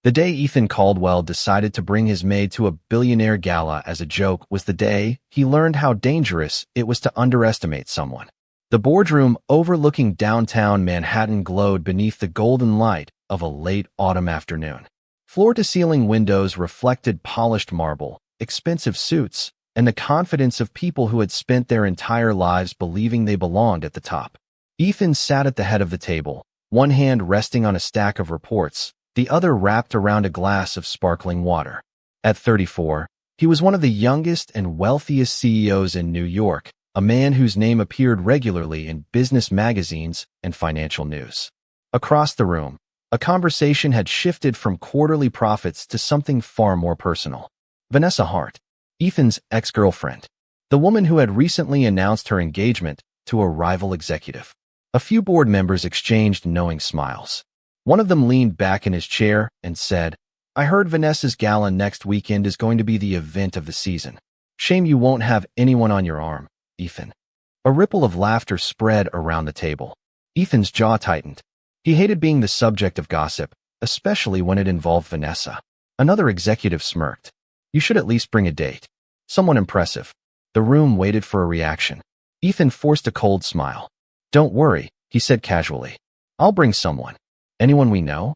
The day Ethan Caldwell decided to bring his maid to a billionaire gala as a joke was the day he learned how dangerous it was to underestimate someone. The boardroom overlooking downtown Manhattan glowed beneath the golden light of a late autumn afternoon. Floor-to-ceiling windows reflected polished marble, expensive suits, and the confidence of people who had spent their entire lives believing they belonged at the top. Ethan sat at the head of the table, one hand resting on a stack of reports, the other wrapped around a glass of sparkling water. At 34, he was one of the youngest and wealthiest CEOs in New York, a man whose name appeared regularly in business magazines and financial news. Across the room, a conversation had shifted from quarterly profits to something far more personal. Vanessa Hart, Ethan's ex-girlfriend, the woman who had recently announced her engagement to a rival executive. A few board members exchanged knowing smiles. One of them leaned back in his chair and said, "I heard Vanessa's gala next weekend is going to be the event of the season. Shame you won't have anyone on your arm, Ethan." A ripple of laughter spread around the table. Ethan's jaw tightened. He hated being the subject of gossip, especially when it involved Vanessa. Another executive smirked. "You should at least bring a date. Someone impressive." The room waited for a reaction. Ethan forced a cold smile. "Don't worry," he said casually. "I'll bring someone." "Anyone we know?"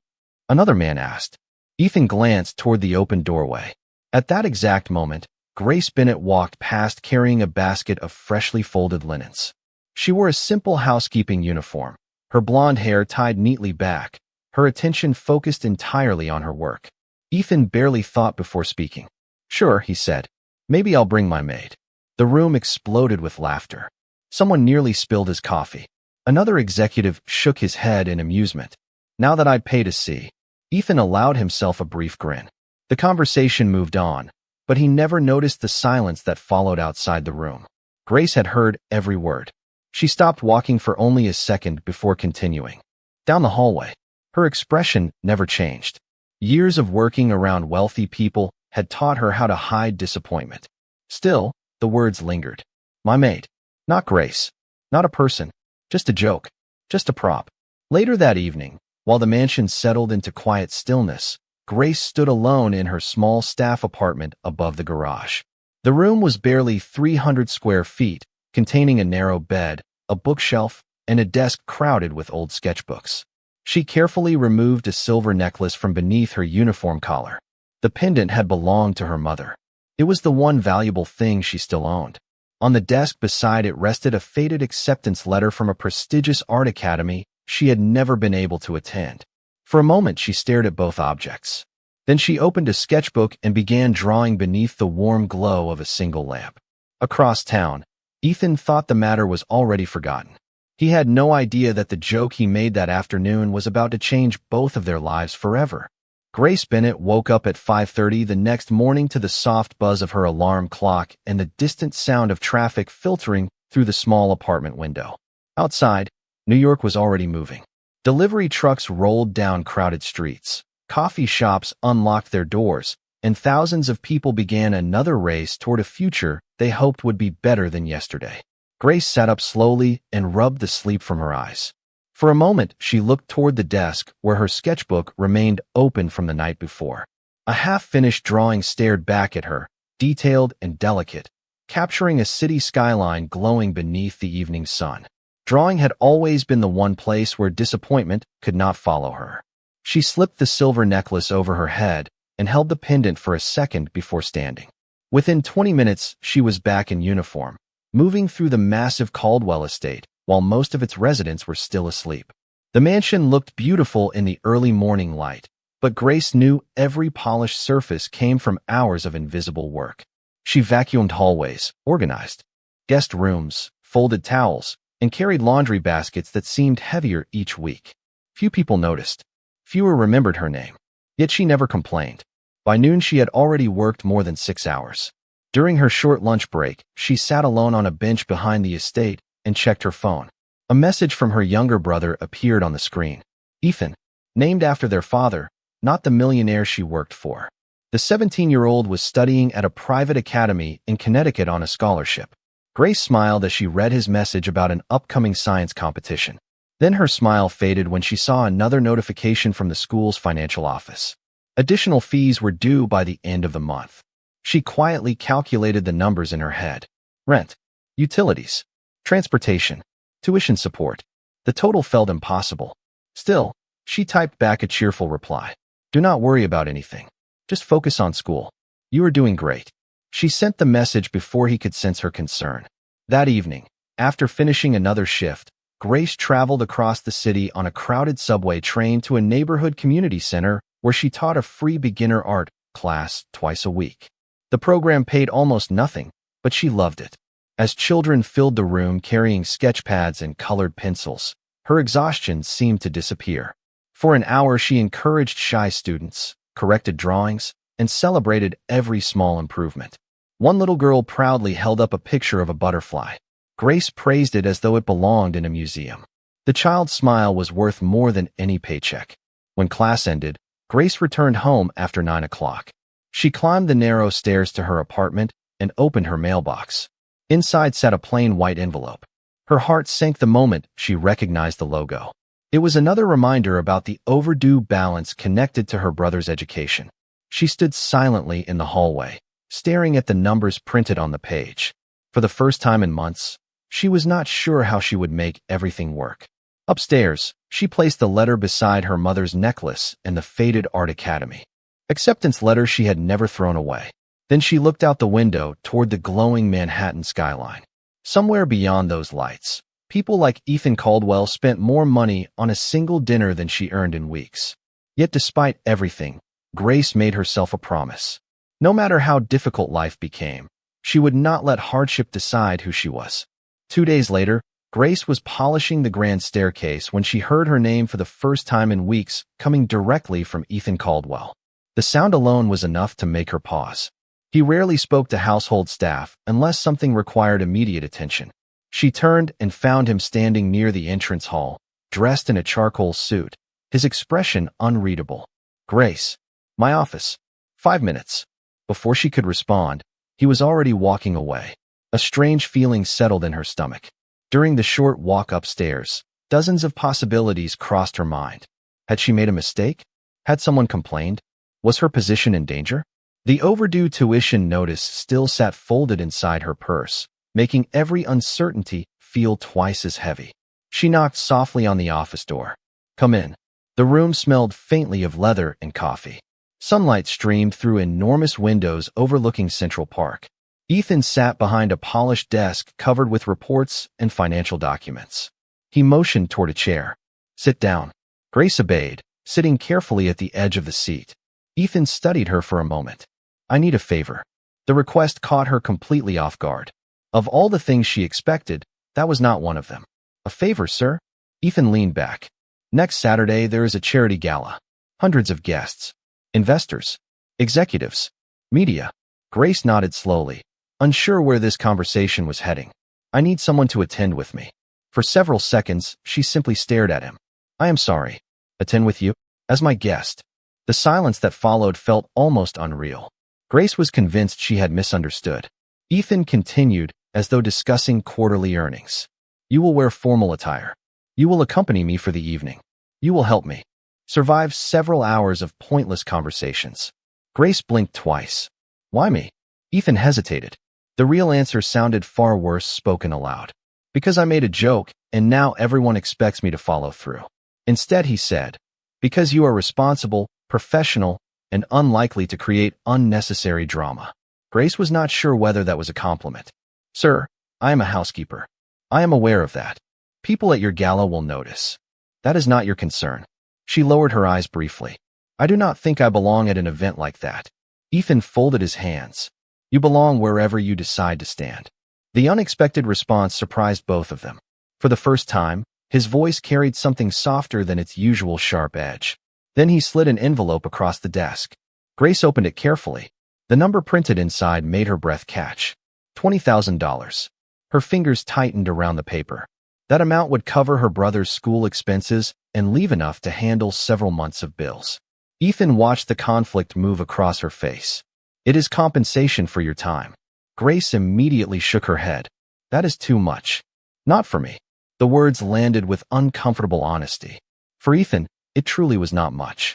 another man asked. Ethan glanced toward the open doorway. At that exact moment, Grace Bennett walked past carrying a basket of freshly folded linens. She wore a simple housekeeping uniform, her blonde hair tied neatly back, her attention focused entirely on her work. Ethan barely thought before speaking. "Sure," he said. "Maybe I'll bring my maid." The room exploded with laughter. Someone nearly spilled his coffee. Another executive shook his head in amusement. "Now that I'd pay to see." Ethan allowed himself a brief grin. The conversation moved on, but he never noticed the silence that followed outside the room. Grace had heard every word. She stopped walking for only a second before continuing. Down the hallway, her expression never changed. Years of working around wealthy people had taught her how to hide disappointment. Still, the words lingered. "My maid. Not Grace. Not a person. Just a joke. Just a prop." Later that evening, while the mansion settled into quiet stillness, Grace stood alone in her small staff apartment above the garage. The room was barely 300 square feet, containing a narrow bed, a bookshelf, and a desk crowded with old sketchbooks. She carefully removed a silver necklace from beneath her uniform collar. The pendant had belonged to her mother. It was the one valuable thing she still owned. On the desk beside it rested a faded acceptance letter from a prestigious art academy she had never been able to attend. For a moment, she stared at both objects. Then she opened a sketchbook and began drawing beneath the warm glow of a single lamp. Across town, Ethan thought the matter was already forgotten. He had no idea that the joke he made that afternoon was about to change both of their lives forever. Grace Bennett woke up at 5:30 the next morning to the soft buzz of her alarm clock and the distant sound of traffic filtering through the small apartment window. Outside, New York was already moving. Delivery trucks rolled down crowded streets. Coffee shops unlocked their doors, and thousands of people began another race toward a future they hoped would be better than yesterday. Grace sat up slowly and rubbed the sleep from her eyes. For a moment, she looked toward the desk where her sketchbook remained open from the night before. A half-finished drawing stared back at her, detailed and delicate, capturing a city skyline glowing beneath the evening sun. Drawing had always been the one place where disappointment could not follow her. She slipped the silver necklace over her head and held the pendant for a second before standing. Within 20 minutes, she was back in uniform, moving through the massive Caldwell estate while most of its residents were still asleep. The mansion looked beautiful in the early morning light, but Grace knew every polished surface came from hours of invisible work. She vacuumed hallways, organized guest rooms, folded towels, and carried laundry baskets that seemed heavier each week. Few people noticed. Fewer remembered her name. Yet she never complained. By noon, she had already worked more than 6 hours. During her short lunch break, she sat alone on a bench behind the estate and checked her phone. A message from her younger brother appeared on the screen. Ethan, named after their father, not the millionaire she worked for. The 17-year-old was studying at a private academy in Connecticut on a scholarship. Grace smiled as she read his message about an upcoming science competition. Then her smile faded when she saw another notification from the school's financial office. Additional fees were due by the end of the month. She quietly calculated the numbers in her head. Rent, utilities, transportation, tuition support. The total felt impossible. Still, she typed back a cheerful reply. Do not worry about anything. Just focus on school. You are doing great. She sent the message before he could sense her concern. That evening, after finishing another shift, Grace traveled across the city on a crowded subway train to a neighborhood community center where she taught a free beginner art class twice a week. The program paid almost nothing, but she loved it. As children filled the room carrying sketch pads and colored pencils, her exhaustion seemed to disappear. For an hour, she encouraged shy students, corrected drawings, and celebrated every small improvement. One little girl proudly held up a picture of a butterfly. Grace praised it as though it belonged in a museum. The child's smile was worth more than any paycheck. When class ended, Grace returned home after 9 o'clock. She climbed the narrow stairs to her apartment and opened her mailbox. Inside sat a plain white envelope. Her heart sank the moment she recognized the logo. It was another reminder about the overdue balance connected to her brother's education. She stood silently in the hallway, staring at the numbers printed on the page. For the first time in months, she was not sure how she would make everything work. Upstairs, she placed the letter beside her mother's necklace and the faded art academy acceptance letter she had never thrown away. Then she looked out the window toward the glowing Manhattan skyline. Somewhere beyond those lights, people like Ethan Caldwell spent more money on a single dinner than she earned in weeks. Yet despite everything, Grace made herself a promise. No matter how difficult life became, she would not let hardship decide who she was. 2 days later, Grace was polishing the grand staircase when she heard her name for the first time in weeks coming directly from Ethan Caldwell. The sound alone was enough to make her pause. He rarely spoke to household staff unless something required immediate attention. She turned and found him standing near the entrance hall, dressed in a charcoal suit, his expression unreadable. Grace. My office. 5 minutes. Before she could respond, he was already walking away. A strange feeling settled in her stomach. During the short walk upstairs, dozens of possibilities crossed her mind. Had she made a mistake? Had someone complained? Was her position in danger? The overdue tuition notice still sat folded inside her purse, making every uncertainty feel twice as heavy. She knocked softly on the office door. Come in. The room smelled faintly of leather and coffee. Sunlight streamed through enormous windows overlooking Central Park. Ethan sat behind a polished desk covered with reports and financial documents. He motioned toward a chair. Sit down. Grace obeyed, sitting carefully at the edge of the seat. Ethan studied her for a moment. I need a favor. The request caught her completely off guard. Of all the things she expected, that was not one of them. A favor, sir? Ethan leaned back. Next Saturday, there is a charity gala. Hundreds of guests. Investors. Executives. Media. Grace nodded slowly, unsure where this conversation was heading. I need someone to attend with me. For several seconds, she simply stared at him. I am sorry. Attend with you? As my guest. The silence that followed felt almost unreal. Grace was convinced she had misunderstood. Ethan continued, as though discussing quarterly earnings. You will wear formal attire. You will accompany me for the evening. You will help me survive several hours of pointless conversations. Grace blinked twice. Why me? Ethan hesitated. The real answer sounded far worse spoken aloud. Because I made a joke, and now everyone expects me to follow through. Instead, he said, because you are responsible, professional, and unlikely to create unnecessary drama. Grace was not sure whether that was a compliment. Sir, I am a housekeeper. I am aware of that. People at your gala will notice. That is not your concern. She lowered her eyes briefly. I do not think I belong at an event like that. Ethan folded his hands. You belong wherever you decide to stand. The unexpected response surprised both of them. For the first time, his voice carried something softer than its usual sharp edge. Then he slid an envelope across the desk. Grace opened it carefully. The number printed inside made her breath catch. $20,000. Her fingers tightened around the paper. That amount would cover her brother's school expenses and leave enough to handle several months of bills. Ethan watched the conflict move across her face. It is compensation for your time. Grace immediately shook her head. That is too much. Not for me. The words landed with uncomfortable honesty. For Ethan, it truly was not much.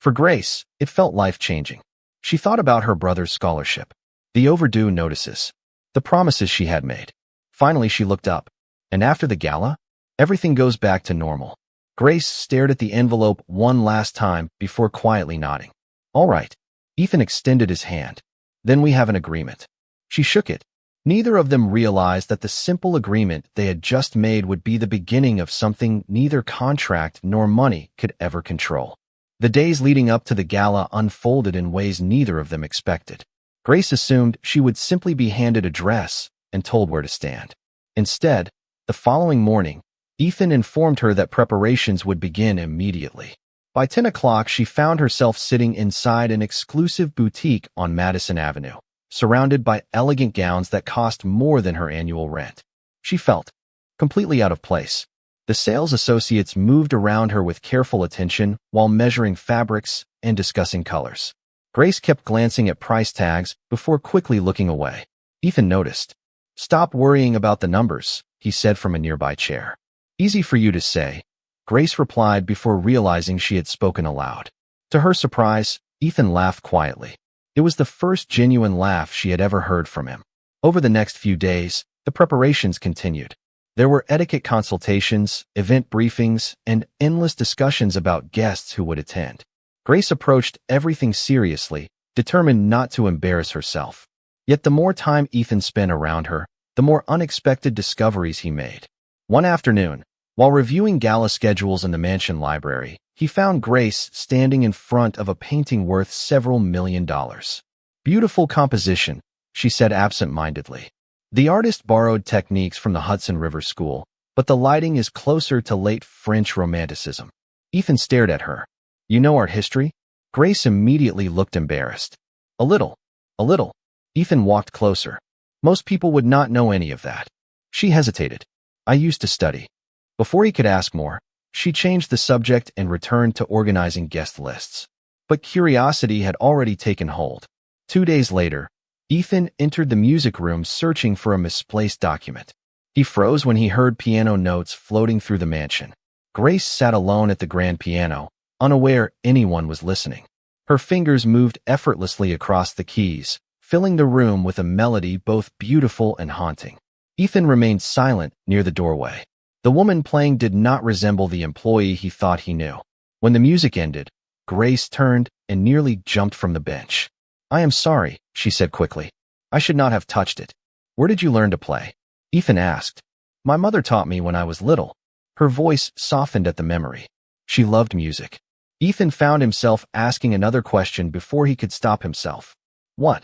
For Grace, it felt life-changing. She thought about her brother's scholarship, the overdue notices, the promises she had made. Finally, she looked up. And after the gala, everything goes back to normal. Grace stared at the envelope one last time before quietly nodding. All right. Ethan extended his hand. Then we have an agreement. She shook it. Neither of them realized that the simple agreement they had just made would be the beginning of something neither contract nor money could ever control. The days leading up to the gala unfolded in ways neither of them expected. Grace assumed she would simply be handed a dress and told where to stand. Instead, the following morning, Ethan informed her that preparations would begin immediately. By 10 o'clock, she found herself sitting inside an exclusive boutique on Madison Avenue, surrounded by elegant gowns that cost more than her annual rent. She felt completely out of place. The sales associates moved around her with careful attention while measuring fabrics and discussing colors. Grace kept glancing at price tags before quickly looking away. Ethan noticed. "Stop worrying about the numbers," he said from a nearby chair. "Easy for you to say," Grace replied before realizing she had spoken aloud. To her surprise, Ethan laughed quietly. It was the first genuine laugh she had ever heard from him. Over the next few days, the preparations continued. There were etiquette consultations, event briefings, and endless discussions about guests who would attend. Grace approached everything seriously, determined not to embarrass herself. Yet the more time Ethan spent around her, the more unexpected discoveries he made. One afternoon, while reviewing gala schedules in the mansion library, he found Grace standing in front of a painting worth several $1,000,000. "Beautiful composition," she said absent-mindedly. The artist borrowed techniques from the Hudson River School, but the lighting is closer to late French Romanticism. Ethan stared at her. "You know art history?" Grace immediately looked embarrassed. A little. Ethan walked closer. "Most people would not know any of that." She hesitated. "I used to study." Before he could ask more, she changed the subject and returned to organizing guest lists. But curiosity had already taken hold. 2 days later, Ethan entered the music room searching for a misplaced document. He froze when he heard piano notes floating through the mansion. Grace sat alone at the grand piano, unaware anyone was listening. Her fingers moved effortlessly across the keys, filling the room with a melody both beautiful and haunting. Ethan remained silent near the doorway. The woman playing did not resemble the employee he thought he knew. When the music ended, Grace turned and nearly jumped from the bench. "I am sorry," she said quickly. "I should not have touched it." "Where did you learn to play?" Ethan asked. "My mother taught me when I was little." Her voice softened at the memory. She loved music. Ethan found himself asking another question before he could stop himself. "What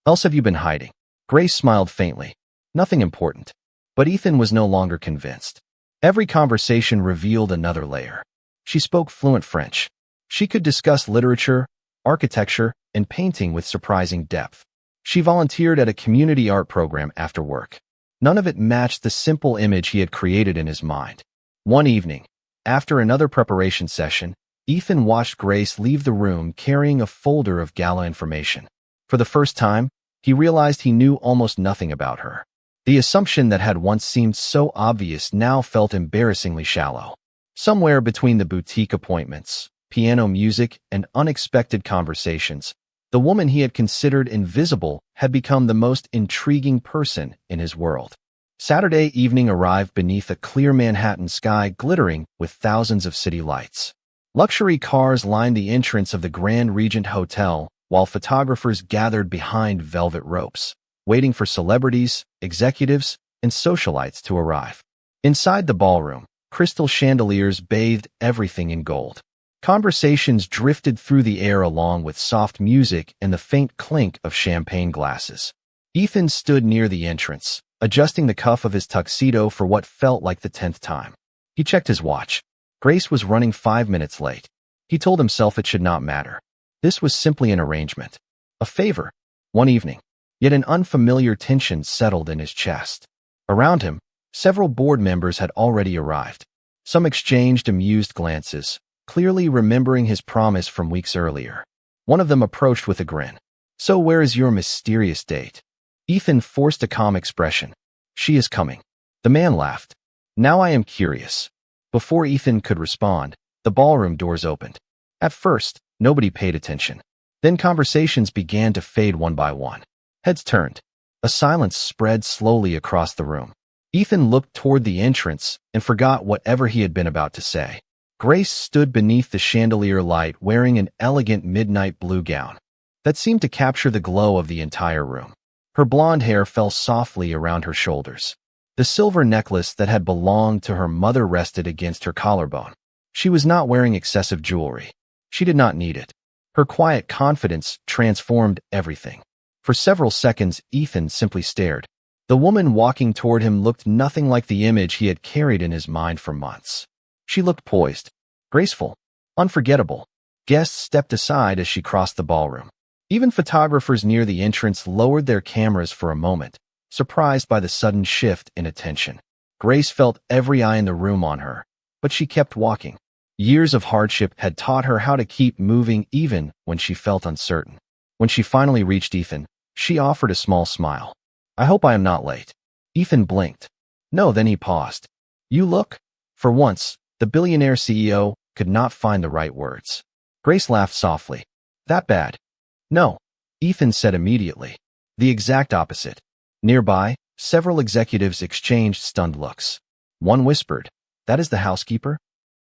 else have you been hiding?" Grace smiled faintly. "Nothing important." But Ethan was no longer convinced. Every conversation revealed another layer. She spoke fluent French. She could discuss literature, architecture, and painting with surprising depth. She volunteered at a community art program after work. None of it matched the simple image he had created in his mind. One evening, after another preparation session, Ethan watched Grace leave the room carrying a folder of gala information. For the first time, he realized he knew almost nothing about her. The assumption that had once seemed so obvious now felt embarrassingly shallow. Somewhere between the boutique appointments, piano music, and unexpected conversations, the woman he had considered invisible had become the most intriguing person in his world. Saturday evening arrived beneath a clear Manhattan sky glittering with thousands of city lights. Luxury cars lined the entrance of the Grand Regent Hotel, while photographers gathered behind velvet ropes, waiting for celebrities, executives, and socialites to arrive. Inside the ballroom, crystal chandeliers bathed everything in gold. Conversations drifted through the air along with soft music and the faint clink of champagne glasses. Ethan stood near the entrance, adjusting the cuff of his tuxedo for what felt like the 10th time. He checked his watch. Grace was running 5 minutes late. He told himself it should not matter. This was simply an arrangement. A favor. One evening. Yet an unfamiliar tension settled in his chest. Around him, several board members had already arrived. Some exchanged amused glances, clearly remembering his promise from weeks earlier. One of them approached with a grin. "So where is your mysterious date?" Ethan forced a calm expression. "She is coming." The man laughed. "Now I am curious." Before Ethan could respond, the ballroom doors opened. At first, Nobody paid attention. Then conversations began to fade one by one. Heads turned. A silence spread slowly across the room. Ethan looked toward the entrance and forgot whatever he had been about to say. Grace stood beneath the chandelier light wearing an elegant midnight blue gown that seemed to capture the glow of the entire room. Her blonde hair fell softly around her shoulders. The silver necklace that had belonged to her mother rested against her collarbone. She was not wearing excessive jewelry. She did not need it. Her quiet confidence transformed everything. For several seconds, Ethan simply stared. The woman walking toward him looked nothing like the image he had carried in his mind for months. She looked poised, graceful, unforgettable. Guests stepped aside as she crossed the ballroom. Even photographers near the entrance lowered their cameras for a moment, surprised by the sudden shift in attention. Grace felt every eye in the room on her, but she kept walking. Years of hardship had taught her how to keep moving even when she felt uncertain. When she finally reached Ethan, she offered a small smile. "I hope I am not late." Ethan blinked. "No," then he paused. "You look..." For once, the billionaire CEO could not find the right words. Grace laughed softly. "That bad?" "No," Ethan said immediately. "The exact opposite." Nearby, several executives exchanged stunned looks. One whispered, "That is the housekeeper?"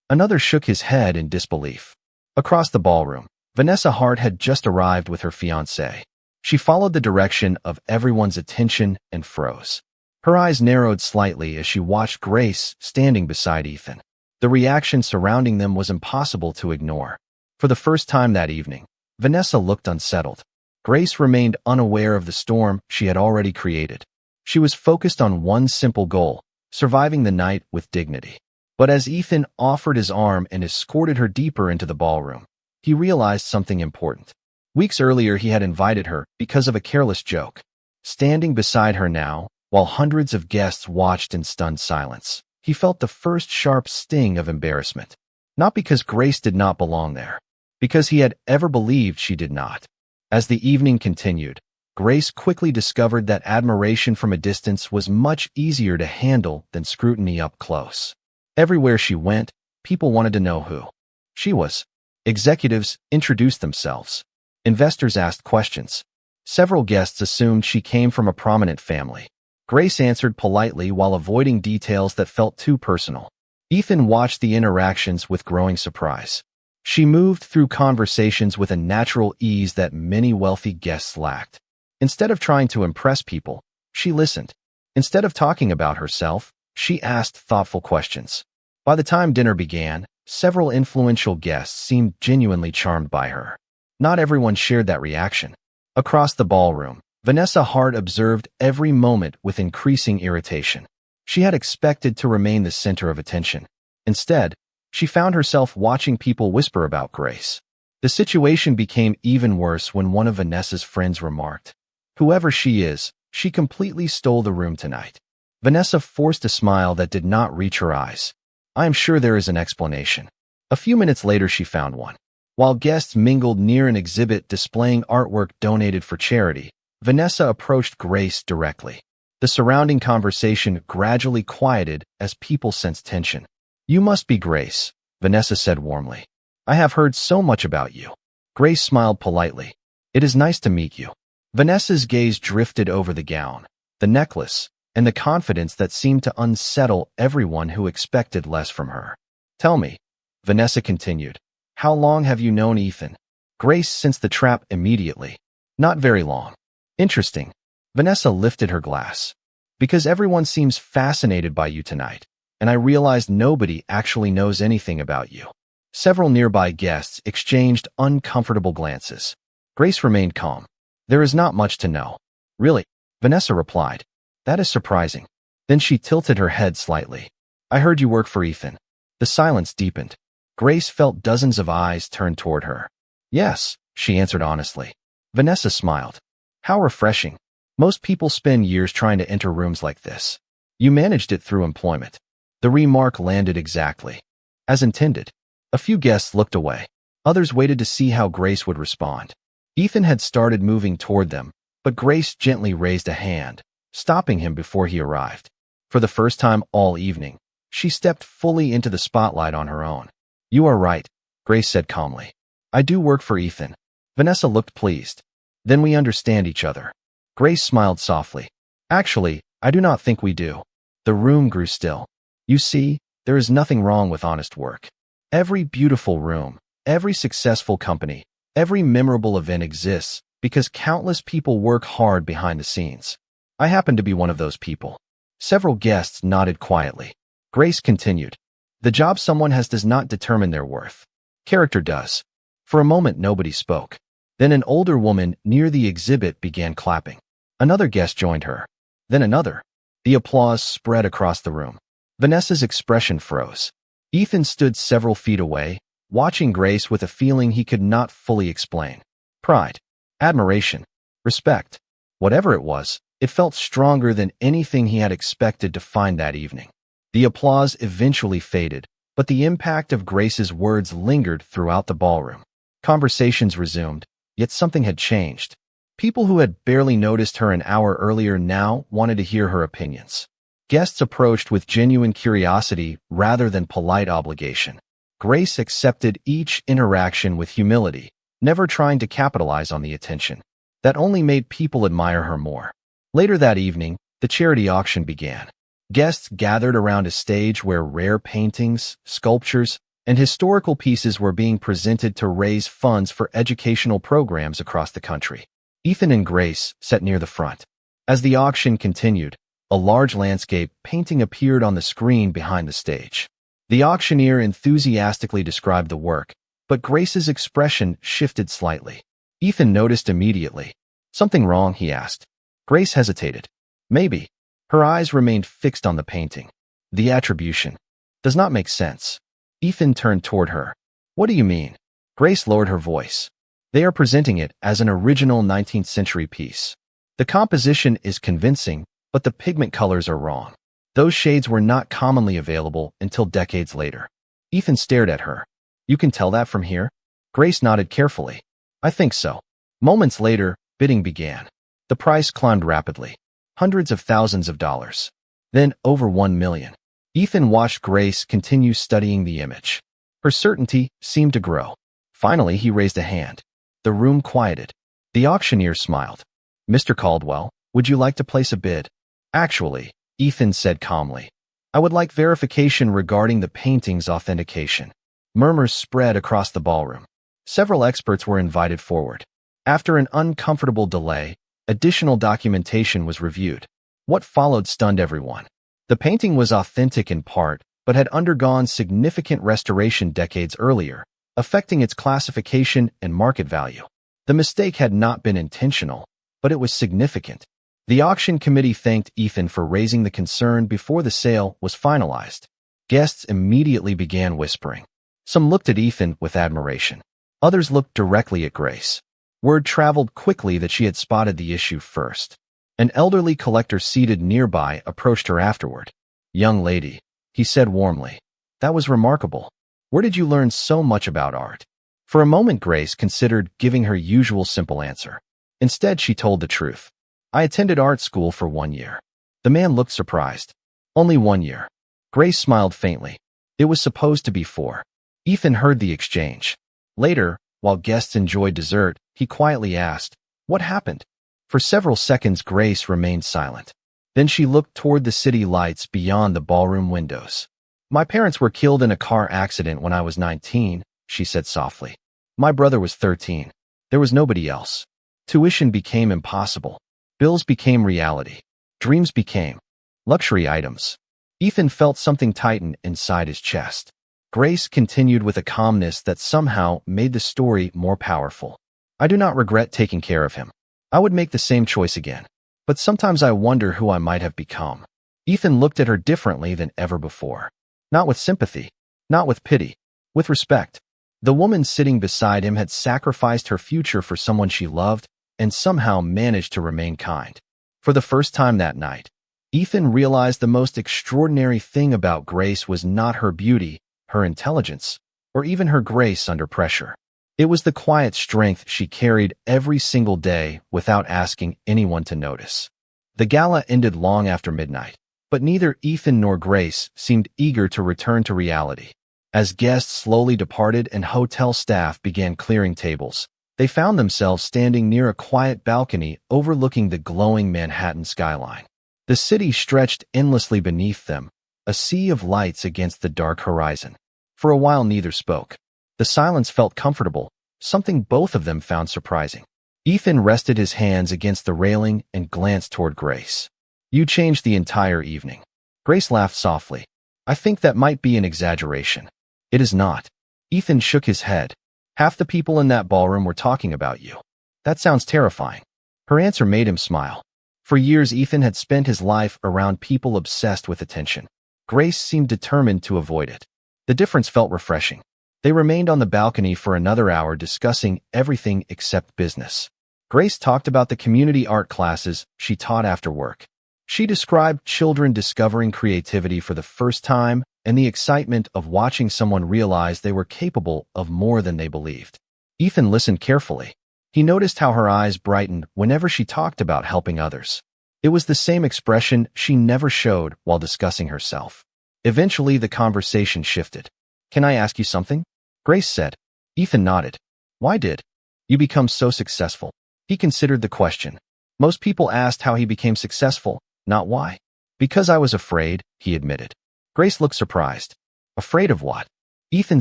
Another shook his head in disbelief. Across the ballroom, Vanessa Hart had just arrived with her fiancé. She followed the direction of everyone's attention and froze. Her eyes narrowed slightly as she watched Grace standing beside Ethan. The reaction surrounding them was impossible to ignore. For the first time that evening, Vanessa looked unsettled. Grace remained unaware of the storm she had already created. She was focused on one simple goal, surviving the night with dignity. But as Ethan offered his arm and escorted her deeper into the ballroom, he realized something important. Weeks earlier, he had invited her because of a careless joke. Standing beside her now, while hundreds of guests watched in stunned silence, he felt the first sharp sting of embarrassment. Not because Grace did not belong there, because he had ever believed she did not. As the evening continued, Grace quickly discovered that admiration from a distance was much easier to handle than scrutiny up close. Everywhere she went, people wanted to know who she was. Executives introduced themselves. Investors asked questions. Several guests assumed she came from a prominent family. Grace answered politely while avoiding details that felt too personal. Ethan watched the interactions with growing surprise. She moved through conversations with a natural ease that many wealthy guests lacked. Instead of trying to impress people, she listened. Instead of talking about herself, she asked thoughtful questions. By the time dinner began, several influential guests seemed genuinely charmed by her. Not everyone shared that reaction. Across the ballroom, Vanessa Hart observed every moment with increasing irritation. She had expected to remain the center of attention. Instead, she found herself watching people whisper about Grace. The situation became even worse when one of Vanessa's friends remarked, "Whoever she is, she completely stole the room tonight." Vanessa forced a smile that did not reach her eyes. "I am sure there is an explanation." A few minutes later, she found one. While guests mingled near an exhibit displaying artwork donated for charity, Vanessa approached Grace directly. The surrounding conversation gradually quieted as people sensed tension. "You must be Grace," Vanessa said warmly. "I have heard so much about you." Grace smiled politely. "It is nice to meet you." Vanessa's gaze drifted over the gown, the necklace, and the confidence that seemed to unsettle everyone who expected less from her. "Tell me," Vanessa continued, "how long have you known Ethan?" Grace sensed the trap immediately. "Not very long." "Interesting." Vanessa lifted her glass. "Because everyone seems fascinated by you tonight, and I realized nobody actually knows anything about you." Several nearby guests exchanged uncomfortable glances. Grace remained calm. "There is not much to know." "Really?" Vanessa replied. "That is surprising." Then she tilted her head slightly. "I heard you work for Ethan." The silence deepened. Grace felt dozens of eyes turned toward her. "Yes," she answered honestly. Vanessa smiled. "How refreshing. Most people spend years trying to enter rooms like this. You managed it through employment." The remark landed exactly as intended. A few guests looked away. Others waited to see how Grace would respond. Ethan had started moving toward them, but Grace gently raised a hand, stopping him before he arrived. For the first time all evening, she stepped fully into the spotlight on her own. "You are right," Grace said calmly. I do work for Ethan. Vanessa looked pleased. Then we understand each other. Grace smiled softly. Actually, I do not think we do. The room grew still. You see, there is nothing wrong with honest work. Every beautiful room, every successful company, every memorable event exists because countless people work hard behind the scenes. I happen to be one of those people. Several guests nodded quietly. Grace continued. The job someone has does not determine their worth. Character does. For a moment, nobody spoke. Then an older woman near the exhibit began clapping. Another guest joined her. Then another. The applause spread across the room. Vanessa's expression froze. Ethan stood several feet away, watching Grace with a feeling he could not fully explain. Pride, admiration, respect. Whatever it was, it felt stronger than anything he had expected to find that evening. The applause eventually faded, but the impact of Grace's words lingered throughout the ballroom. Conversations resumed, yet something had changed. People who had barely noticed her an hour earlier now wanted to hear her opinions. Guests approached with genuine curiosity rather than polite obligation. Grace accepted each interaction with humility, never trying to capitalize on the attention. That only made people admire her more. Later that evening, the charity auction began. Guests gathered around a stage where rare paintings, sculptures, and historical pieces were being presented to raise funds for educational programs across the country. Ethan and Grace sat near the front. As the auction continued, a large landscape painting appeared on the screen behind the stage. The auctioneer enthusiastically described the work, but Grace's expression shifted slightly. Ethan noticed immediately. Something wrong, he asked. Grace hesitated. Maybe. Her eyes remained fixed on the painting. The attribution does not make sense. Ethan turned toward her. What do you mean? Grace lowered her voice. They are presenting it as an original 19th century piece. The composition is convincing, but the pigment colors are wrong. Those shades were not commonly available until decades later. Ethan stared at her. You can tell that from here? Grace nodded carefully. I think so. Moments later, bidding began. The price climbed rapidly. Hundreds of thousands of dollars. Then over 1 million. Ethan watched Grace continue studying the image. Her certainty seemed to grow. Finally, he raised a hand. The room quieted. The auctioneer smiled. Mr. Caldwell, would you like to place a bid? Actually, Ethan said calmly, I would like verification regarding the painting's authentication. Murmurs spread across the ballroom. Several experts were invited forward. After an uncomfortable delay, additional documentation was reviewed. What followed stunned everyone. The painting was authentic in part, but had undergone significant restoration decades earlier, affecting its classification and market value. The mistake had not been intentional, but it was significant. The auction committee thanked Ethan for raising the concern before the sale was finalized. Guests immediately began whispering. Some looked at Ethan with admiration. Others looked directly at Grace. Word traveled quickly that she had spotted the issue first. An elderly collector seated nearby approached her afterward. Young lady, he said warmly. That was remarkable. Where did you learn so much about art? For a moment, Grace considered giving her usual simple answer. Instead, she told the truth. I attended art school for 1 year. The man looked surprised. Only 1 year. Grace smiled faintly. It was supposed to be 4. Ethan heard the exchange. Later, while guests enjoyed dessert, he quietly asked, What happened? For several seconds, Grace remained silent. Then she looked toward the city lights beyond the ballroom windows. My parents were killed in a car accident when I was 19, she said softly. My brother was 13. There was nobody else. Tuition became impossible. Bills became reality. Dreams became luxury items. Ethan felt something tighten inside his chest. Grace continued with a calmness that somehow made the story more powerful. I do not regret taking care of him. I would make the same choice again. But sometimes I wonder who I might have become. Ethan looked at her differently than ever before. Not with sympathy. Not with pity. With respect. The woman sitting beside him had sacrificed her future for someone she loved and somehow managed to remain kind. For the first time that night, Ethan realized the most extraordinary thing about Grace was not her beauty, her intelligence, or even her grace under pressure. It was the quiet strength she carried every single day without asking anyone to notice. The gala ended long after midnight, but neither Ethan nor Grace seemed eager to return to reality. As guests slowly departed and hotel staff began clearing tables, they found themselves standing near a quiet balcony overlooking the glowing Manhattan skyline. The city stretched endlessly beneath them, a sea of lights against the dark horizon. For a while neither spoke. The silence felt comfortable, something both of them found surprising. Ethan rested his hands against the railing and glanced toward Grace. "You changed the entire evening." Grace laughed softly. "I think that might be an exaggeration." "It is not." Ethan shook his head. "Half the people in that ballroom were talking about you." "That sounds terrifying." Her answer made him smile. For years, Ethan had spent his life around people obsessed with attention. Grace seemed determined to avoid it. The difference felt refreshing. They remained on the balcony for another hour discussing everything except business. Grace talked about the community art classes she taught after work. She described children discovering creativity for the first time and the excitement of watching someone realize they were capable of more than they believed. Ethan listened carefully. He noticed how her eyes brightened whenever she talked about helping others. It was the same expression she never showed while discussing herself. Eventually, the conversation shifted. "Can I ask you something?" Grace said. Ethan nodded. "Why did you become so successful?" He considered the question. Most people asked how he became successful, not why. "Because I was afraid," he admitted. Grace looked surprised. "Afraid of what?" Ethan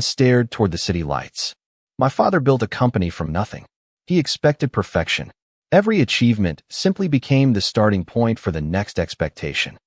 stared toward the city lights. "My father built a company from nothing. He expected perfection. Every achievement simply became the starting point for the next expectation."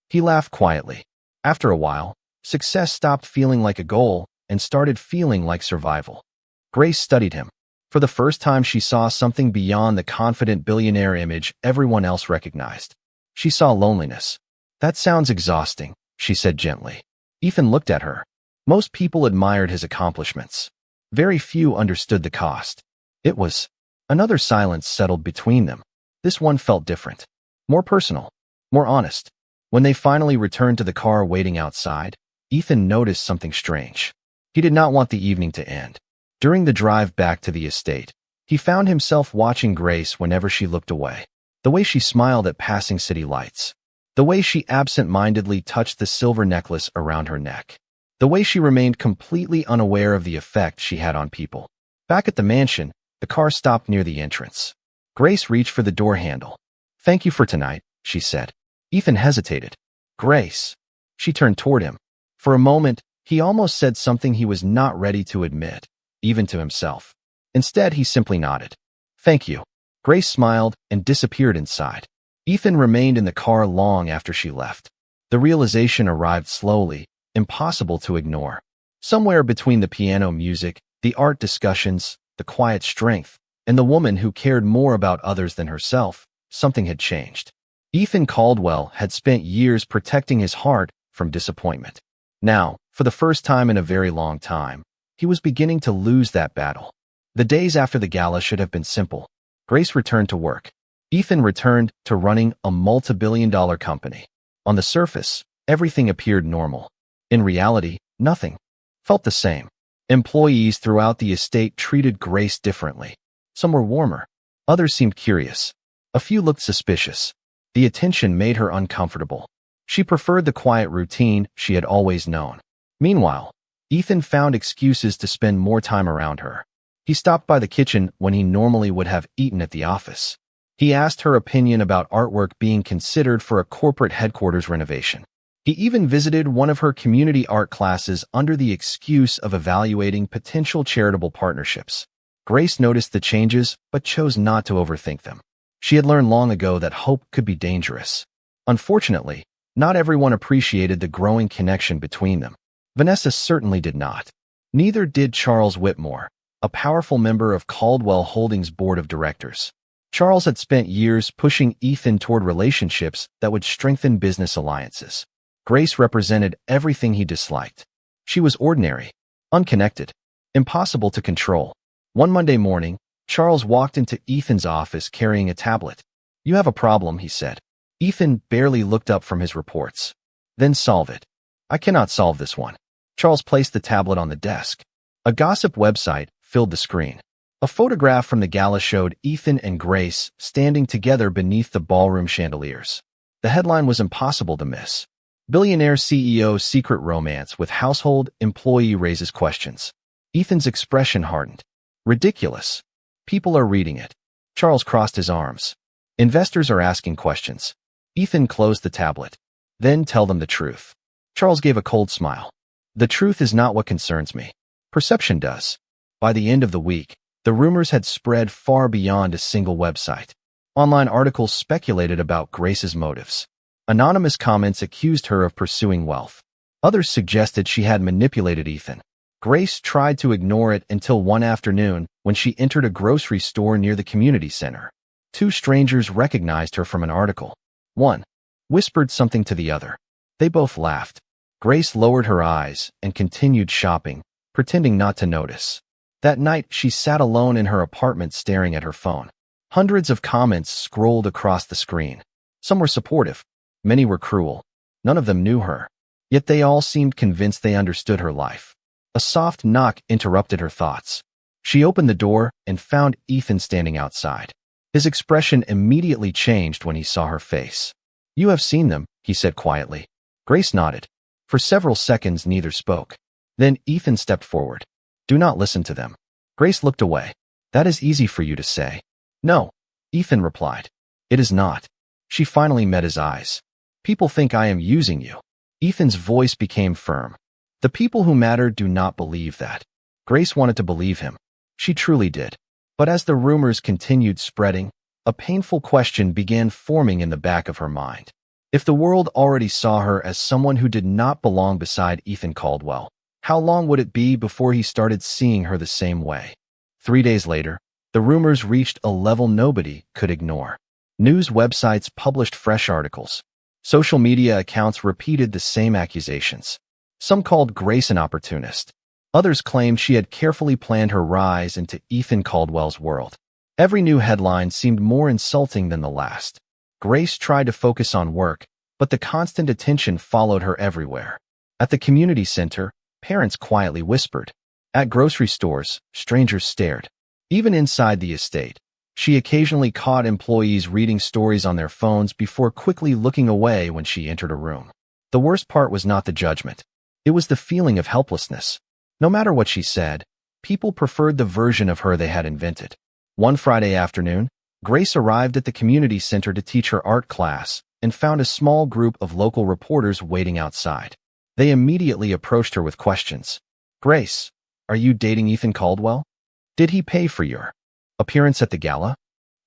He laughed quietly. After a while, success stopped feeling like a goal and started feeling like survival. Grace studied him. For the first time, she saw something beyond the confident billionaire image everyone else recognized. She saw loneliness. "That sounds exhausting," she said gently. Ethan looked at her. Most people admired his accomplishments. Very few understood the cost. It was. Another silence settled between them. This one felt different. More personal. More honest. When they finally returned to the car waiting outside, Ethan noticed something strange. He did not want the evening to end. During the drive back to the estate, he found himself watching Grace whenever she looked away. The way she smiled at passing city lights. The way she absent-mindedly touched the silver necklace around her neck. The way she remained completely unaware of the effect she had on people. Back at the mansion, the car stopped near the entrance. Grace reached for the door handle. "Thank you for tonight," she said. Ethan hesitated. "Grace." She turned toward him. For a moment, he almost said something he was not ready to admit, even to himself. Instead, he simply nodded. "Thank you." Grace smiled and disappeared inside. Ethan remained in the car long after she left. The realization arrived slowly, impossible to ignore. Somewhere between the piano music, the art discussions, the quiet strength, and the woman who cared more about others than herself, something had changed. Ethan Caldwell had spent years protecting his heart from disappointment. Now, for the first time in a very long time, he was beginning to lose that battle. The days after the gala should have been simple. Grace returned to work. Ethan returned to running a multi-billion-dollar company. On the surface, everything appeared normal. In reality, nothing felt the same. Employees throughout the estate treated Grace differently. Some were warmer. Others seemed curious. A few looked suspicious. The attention made her uncomfortable. She preferred the quiet routine she had always known. Meanwhile, Ethan found excuses to spend more time around her. He stopped by the kitchen when he normally would have eaten at the office. He asked her opinion about artwork being considered for a corporate headquarters renovation. He even visited one of her community art classes under the excuse of evaluating potential charitable partnerships. Grace noticed the changes, but chose not to overthink them. She had learned long ago that hope could be dangerous. Unfortunately, not everyone appreciated the growing connection between them. Vanessa certainly did not. Neither did Charles Whitmore, a powerful member of Caldwell Holdings' board of directors. Charles had spent years pushing Ethan toward relationships that would strengthen business alliances. Grace represented everything he disliked. She was ordinary, unconnected, impossible to control. One Monday morning, Charles walked into Ethan's office carrying a tablet. "You have a problem," he said. Ethan barely looked up from his reports. "Then solve it." "I cannot solve this one." Charles placed the tablet on the desk. A gossip website filled the screen. A photograph from the gala showed Ethan and Grace standing together beneath the ballroom chandeliers. The headline was impossible to miss. Billionaire CEO secret romance with household employee raises questions. Ethan's expression hardened. Ridiculous. People are reading it. Charles crossed his arms. Investors are asking questions. Ethan closed the tablet. Then tell them the truth. Charles gave a cold smile. The truth is not what concerns me. Perception does. By the end of the week, the rumors had spread far beyond a single website. Online articles speculated about Grace's motives. Anonymous comments accused her of pursuing wealth. Others suggested she had manipulated Ethan. Grace tried to ignore it until one afternoon when she entered a grocery store near the community center. Two strangers recognized her from an article. One whispered something to the other. They both laughed. Grace lowered her eyes and continued shopping, pretending not to notice. That night, she sat alone in her apartment staring at her phone. Hundreds of comments scrolled across the screen. Some were supportive. Many were cruel. None of them knew her. Yet they all seemed convinced they understood her life. A soft knock interrupted her thoughts. She opened the door and found Ethan standing outside. His expression immediately changed when he saw her face. "You have seen them," he said quietly. Grace nodded. For several seconds, neither spoke. Then Ethan stepped forward. "Do not listen to them." Grace looked away. "That is easy for you to say." "No," Ethan replied. "It is not." She finally met his eyes. "People think I am using you." Ethan's voice became firm. "The people who matter do not believe that." Grace wanted to believe him. She truly did. But as the rumors continued spreading, a painful question began forming in the back of her mind. If the world already saw her as someone who did not belong beside Ethan Caldwell, how long would it be before he started seeing her the same way? 3 days later, the rumors reached a level nobody could ignore. News websites published fresh articles. Social media accounts repeated the same accusations. Some called Grace an opportunist. Others claimed she had carefully planned her rise into Ethan Caldwell's world. Every new headline seemed more insulting than the last. Grace tried to focus on work, but the constant attention followed her everywhere. At the community center, parents quietly whispered. At grocery stores, strangers stared. Even inside the estate, she occasionally caught employees reading stories on their phones before quickly looking away when she entered a room. The worst part was not the judgment. It was the feeling of helplessness. No matter what she said, people preferred the version of her they had invented. One Friday afternoon, Grace arrived at the community center to teach her art class and found a small group of local reporters waiting outside. They immediately approached her with questions. "Grace, are you dating Ethan Caldwell? Did he pay for your appearance at the gala?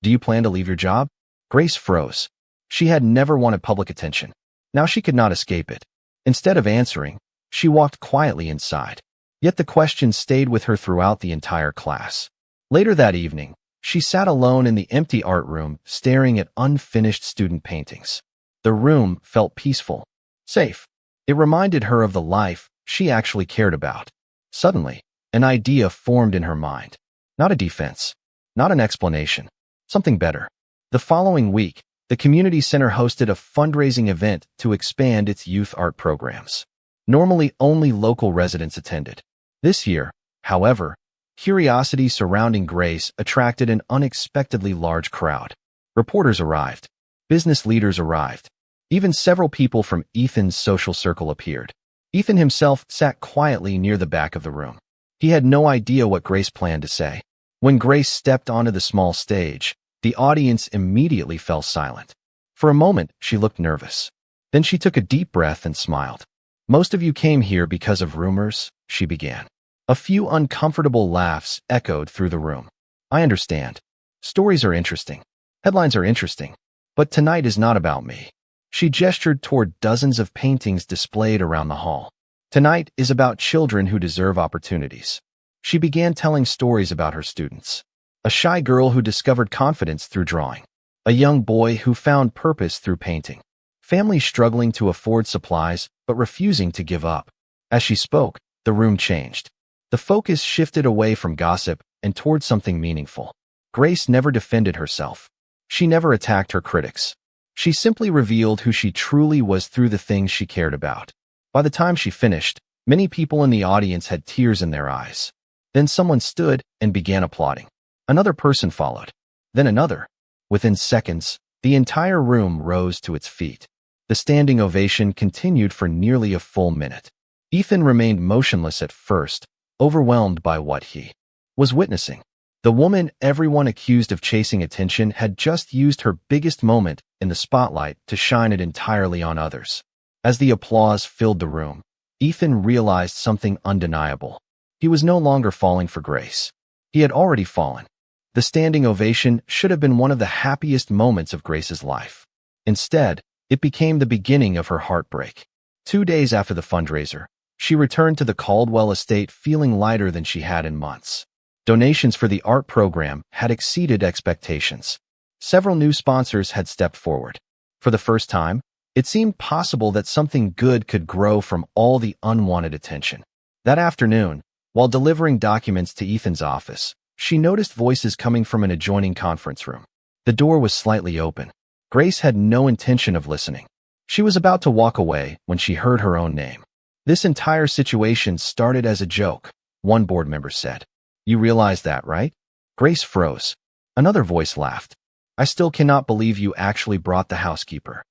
Do you plan to leave your job?" Grace froze. She had never wanted public attention. Now she could not escape it. Instead of answering, she walked quietly inside. Yet the question stayed with her throughout the entire class. Later that evening, she sat alone in the empty art room, staring at unfinished student paintings. The room felt peaceful, safe. It reminded her of the life she actually cared about. Suddenly, an idea formed in her mind. Not a defense, not an explanation, something better. The following week, the community center hosted a fundraising event to expand its youth art programs. Normally, only local residents attended. This year, however, curiosity surrounding Grace attracted an unexpectedly large crowd. Reporters arrived. Business leaders arrived. Even several people from Ethan's social circle appeared. Ethan himself sat quietly near the back of the room. He had no idea what Grace planned to say. When Grace stepped onto the small stage, the audience immediately fell silent. For a moment, she looked nervous. Then she took a deep breath and smiled. "Most of you came here because of rumors," she began. A few uncomfortable laughs echoed through the room. "I understand. Stories are interesting. Headlines are interesting. But tonight is not about me." She gestured toward dozens of paintings displayed around the hall. "Tonight is about children who deserve opportunities." She began telling stories about her students. A shy girl who discovered confidence through drawing. A young boy who found purpose through painting. Families struggling to afford supplies but refusing to give up. As she spoke, the room changed. The focus shifted away from gossip and toward something meaningful. Grace never defended herself. She never attacked her critics. She simply revealed who she truly was through the things she cared about. By the time she finished, many people in the audience had tears in their eyes. Then someone stood and began applauding. Another person followed. Then another. Within seconds, the entire room rose to its feet. The standing ovation continued for nearly a full minute. Ethan remained motionless at first, overwhelmed by what he was witnessing. The woman everyone accused of chasing attention had just used her biggest moment in the spotlight to shine it entirely on others. As the applause filled the room, Ethan realized something undeniable. He was no longer falling for Grace. He had already fallen. The standing ovation should have been one of the happiest moments of Grace's life. Instead, it became the beginning of her heartbreak. 2 days after the fundraiser, she returned to the Caldwell estate feeling lighter than she had in months. Donations for the art program had exceeded expectations. Several new sponsors had stepped forward. For the first time, it seemed possible that something good could grow from all the unwanted attention. That afternoon, while delivering documents to Ethan's office, she noticed voices coming from an adjoining conference room. The door was slightly open. Grace had no intention of listening. She was about to walk away when she heard her own name. "This entire situation started as a joke," one board member said. "You realize that, right?" Grace froze. Another voice laughed. "I still cannot believe you actually brought the housekeeper."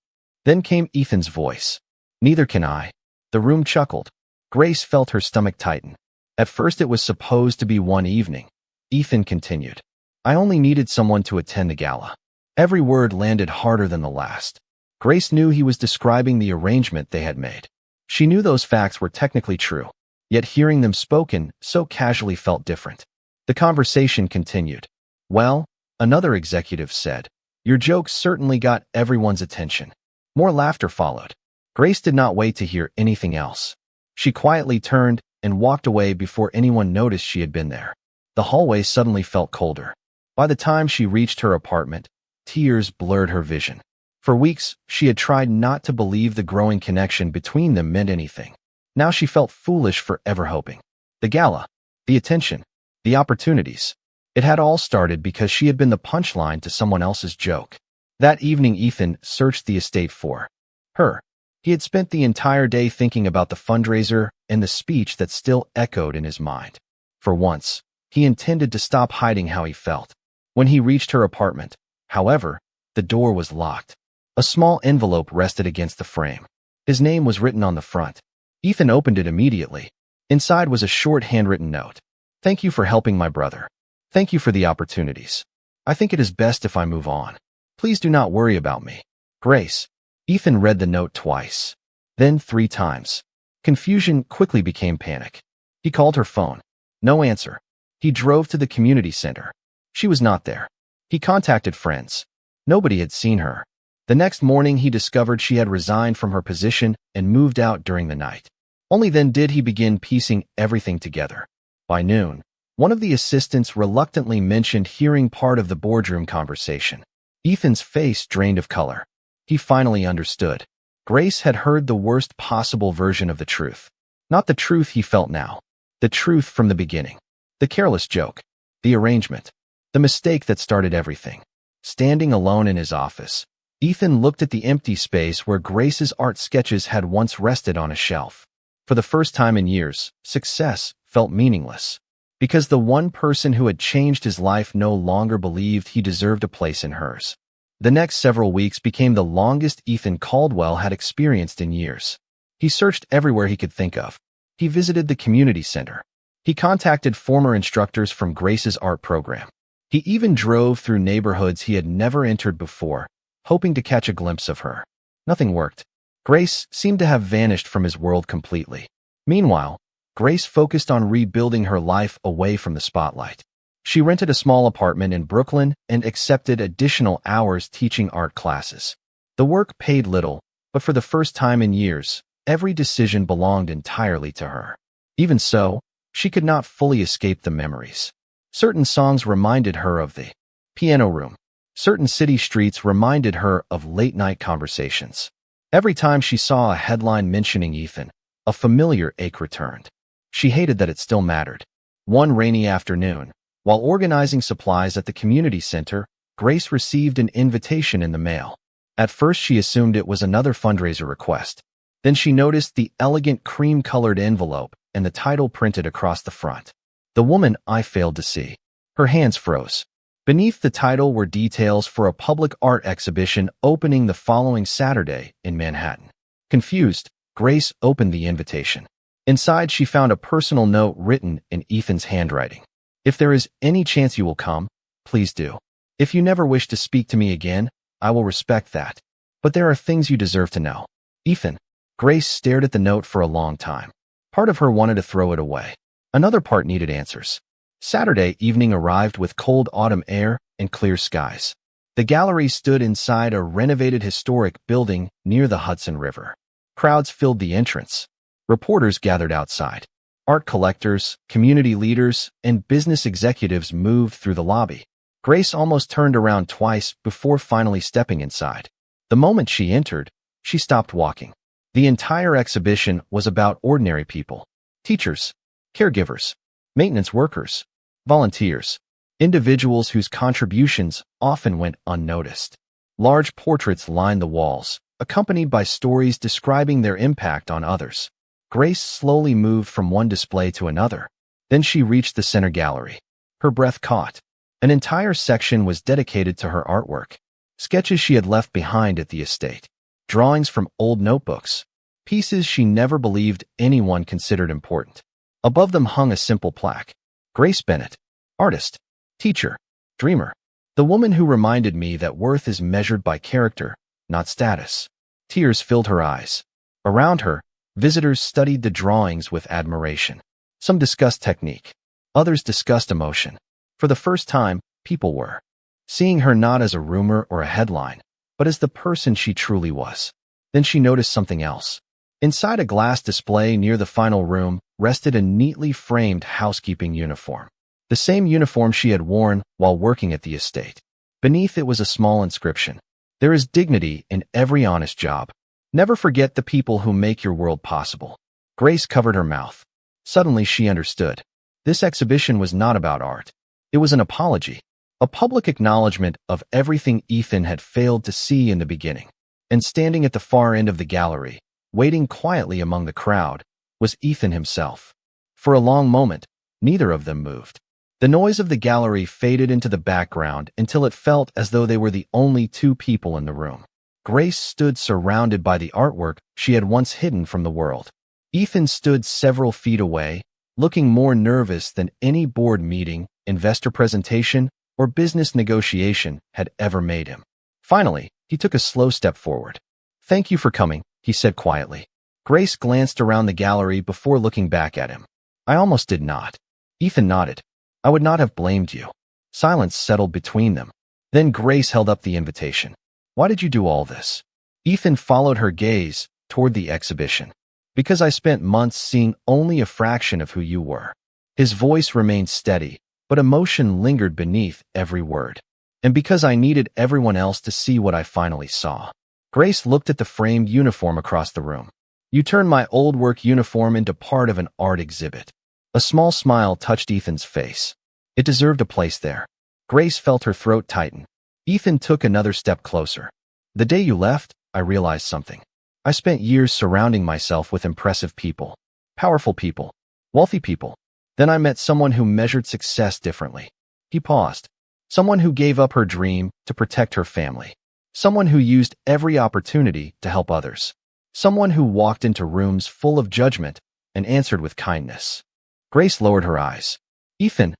Then came Ethan's voice. "Neither can I." The room chuckled. Grace felt her stomach tighten. At first it was supposed to be one evening. Ethan continued. "I only needed someone to attend the gala." Every word landed harder than the last. Grace knew he was describing the arrangement they had made. She knew those facts were technically true, yet hearing them spoken so casually felt different. The conversation continued. "Well," another executive said, "your joke certainly got everyone's attention." More laughter followed. Grace did not wait to hear anything else. She quietly turned and walked away before anyone noticed she had been there. The hallway suddenly felt colder. By the time she reached her apartment, tears blurred her vision. For weeks, she had tried not to believe the growing connection between them meant anything. Now she felt foolish for ever hoping. The gala, the attention, the opportunities. It had all started because she had been the punchline to someone else's joke. That evening, Ethan searched the estate for her. He had spent the entire day thinking about the fundraiser and the speech that still echoed in his mind. For once, he intended to stop hiding how he felt. When he reached her apartment, however, the door was locked. A small envelope rested against the frame. His name was written on the front. Ethan opened it immediately. Inside was a short handwritten note. "Thank you for helping my brother. Thank you for the opportunities. I think it is best if I move on. Please do not worry about me. Grace." Ethan read the note twice, then 3 times. Confusion quickly became panic. He called her phone. No answer. He drove to the community center. She was not there. He contacted friends. Nobody had seen her. The next morning, he discovered she had resigned from her position and moved out during the night. Only then did he begin piecing everything together. By noon, one of the assistants reluctantly mentioned hearing part of the boardroom conversation. Ethan's face drained of color. He finally understood. Grace had heard the worst possible version of the truth. Not the truth he felt now. The truth from the beginning. The careless joke. The arrangement. The mistake that started everything. Standing alone in his office, Ethan looked at the empty space where Grace's art sketches had once rested on a shelf. For the first time in years, success felt meaningless. Because the one person who had changed his life no longer believed he deserved a place in hers. The next several weeks became the longest Ethan Caldwell had experienced in years. He searched everywhere he could think of. He visited the community center. He contacted former instructors from Grace's art program. He even drove through neighborhoods he had never entered before, hoping to catch a glimpse of her. Nothing worked. Grace seemed to have vanished from his world completely. Meanwhile, Grace focused on rebuilding her life away from the spotlight. She rented a small apartment in Brooklyn and accepted additional hours teaching art classes. The work paid little, but for the first time in years, every decision belonged entirely to her. Even so, she could not fully escape the memories. Certain songs reminded her of the piano room. Certain city streets reminded her of late-night conversations. Every time she saw a headline mentioning Ethan, a familiar ache returned. She hated that it still mattered. One rainy afternoon, while organizing supplies at the community center, Grace received an invitation in the mail. At first, she assumed it was another fundraiser request. Then she noticed the elegant cream-colored envelope and the title printed across the front. "The woman I failed to see." Her hands froze. Beneath the title were details for a public art exhibition opening the following Saturday in Manhattan. Confused, Grace opened the invitation. Inside, she found a personal note written in Ethan's handwriting. If there is any chance you will come, please do. If you never wish to speak to me again, I will respect that. But there are things you deserve to know. Ethan. Grace stared at the note for a long time. Part of her wanted to throw it away. Another part needed answers. Saturday evening arrived with cold autumn air and clear skies. The gallery stood inside a renovated historic building near the Hudson River. Crowds filled the entrance. Reporters gathered outside. Art collectors, community leaders, and business executives moved through the lobby. Grace almost turned around twice before finally stepping inside. The moment she entered, she stopped walking. The entire exhibition was about ordinary people. Teachers, caregivers, maintenance workers, volunteers, individuals whose contributions often went unnoticed. Large portraits lined the walls, accompanied by stories describing their impact on others. Grace slowly moved from one display to another. Then she reached the center gallery. Her breath caught. An entire section was dedicated to her artwork. Sketches she had left behind at the estate. Drawings from old notebooks. Pieces she never believed anyone considered important. Above them hung a simple plaque. Grace Bennett. Artist. Teacher. Dreamer. The woman who reminded me that worth is measured by character, not status. Tears filled her eyes. Around her, visitors studied the drawings with admiration. Some discussed technique. Others discussed emotion. For the first time, people were seeing her not as a rumor or a headline, but as the person she truly was. Then she noticed something else. Inside a glass display near the final room rested a neatly framed housekeeping uniform. The same uniform she had worn while working at the estate. Beneath it was a small inscription. There is dignity in every honest job. Never forget the people who make your world possible. Grace covered her mouth. Suddenly she understood. This exhibition was not about art. It was an apology. A public acknowledgement of everything Ethan had failed to see in the beginning. And standing at the far end of the gallery, waiting quietly among the crowd, was Ethan himself. For a long moment, neither of them moved. The noise of the gallery faded into the background until it felt as though they were the only two people in the room. Grace stood surrounded by the artwork she had once hidden from the world. Ethan stood several feet away, looking more nervous than any board meeting, investor presentation, or business negotiation had ever made him. Finally, he took a slow step forward. "Thank you for coming," he said quietly. Grace glanced around the gallery before looking back at him. "I almost did not." Ethan nodded. "I would not have blamed you." Silence settled between them. Then Grace held up the invitation. "Why did you do all this?" Ethan followed her gaze toward the exhibition. "Because I spent months seeing only a fraction of who you were." His voice remained steady, but emotion lingered beneath every word. "And because I needed everyone else to see what I finally saw." Grace looked at the framed uniform across the room. "You turned my old work uniform into part of an art exhibit." A small smile touched Ethan's face. It deserved a place there. Grace felt her throat tighten. Ethan took another step closer. "The day you left, I realized something. I spent years surrounding myself with impressive people, powerful people, wealthy people. Then I met someone who measured success differently." He paused. Someone who gave up her dream to protect her family. Someone who used every opportunity to help others. Someone who walked into rooms full of judgment and answered with kindness. Grace lowered her eyes. "Ethan,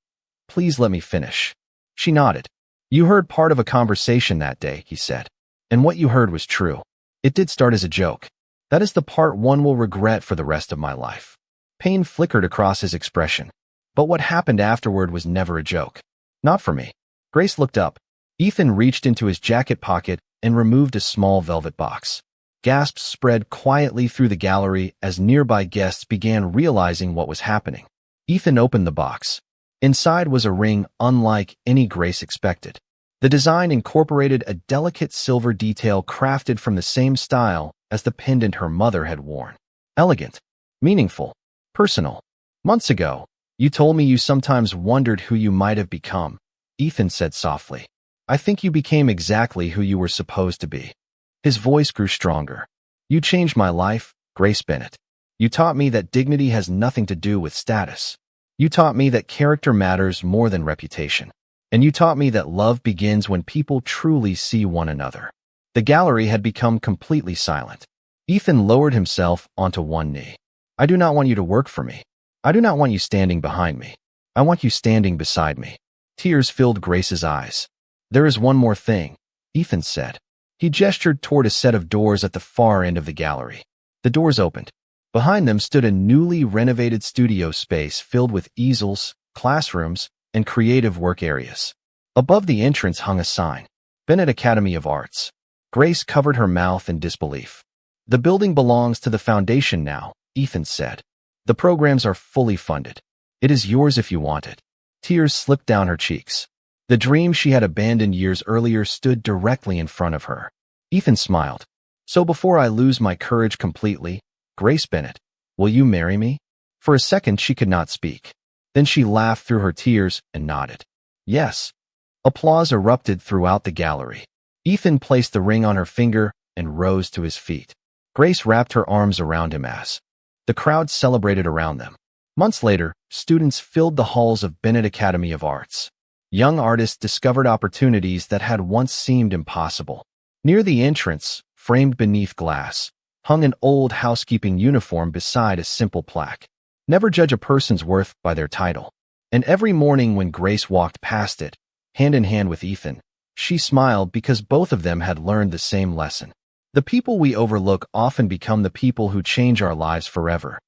please let me finish." She nodded. "You heard part of a conversation that day," he said. "And what you heard was true. It did start as a joke. That is the part one will regret for the rest of my life." Pain flickered across his expression. "But what happened afterward was never a joke. Not for me." Grace looked up. Ethan reached into his jacket pocket and removed a small velvet box. Gasps spread quietly through the gallery as nearby guests began realizing what was happening. Ethan opened the box. Inside was a ring unlike any Grace expected. The design incorporated a delicate silver detail crafted from the same style as the pendant her mother had worn. Elegant, meaningful, personal. "Months ago, you told me you sometimes wondered who you might have become," Ethan said softly. "I think you became exactly who you were supposed to be." His voice grew stronger. "You changed my life, Grace Bennett. You taught me that dignity has nothing to do with status. You taught me that character matters more than reputation. And you taught me that love begins when people truly see one another. The gallery had become completely silent. Ethan lowered himself onto one knee. I do not want you to work for me. I do not want you standing behind me. I want you standing beside me. Tears filled Grace's eyes. There is one more thing, Ethan said. He gestured toward a set of doors at the far end of the gallery. The doors opened. Behind them stood a newly renovated studio space filled with easels, classrooms, and creative work areas. Above the entrance hung a sign, Bennett Academy of Arts. Grace covered her mouth in disbelief. The building belongs to the foundation now, Ethan said. The programs are fully funded. It is yours if you want it. Tears slipped down her cheeks. The dream she had abandoned years earlier stood directly in front of her. Ethan smiled. So before I lose my courage completely, Grace Bennett, will you marry me? For a second she could not speak. Then she laughed through her tears and nodded. Yes. Applause erupted throughout the gallery. Ethan placed the ring on her finger and rose to his feet. Grace wrapped her arms around him as the crowd celebrated around them. Months later, students filled the halls of Bennett Academy of Arts. Young artists discovered opportunities that had once seemed impossible. Near the entrance, framed beneath glass, hung an old housekeeping uniform beside a simple plaque. Never judge a person's worth by their title. And every morning when Grace walked past it, hand in hand with Ethan, she smiled because both of them had learned the same lesson. The people we overlook often become the people who change our lives forever.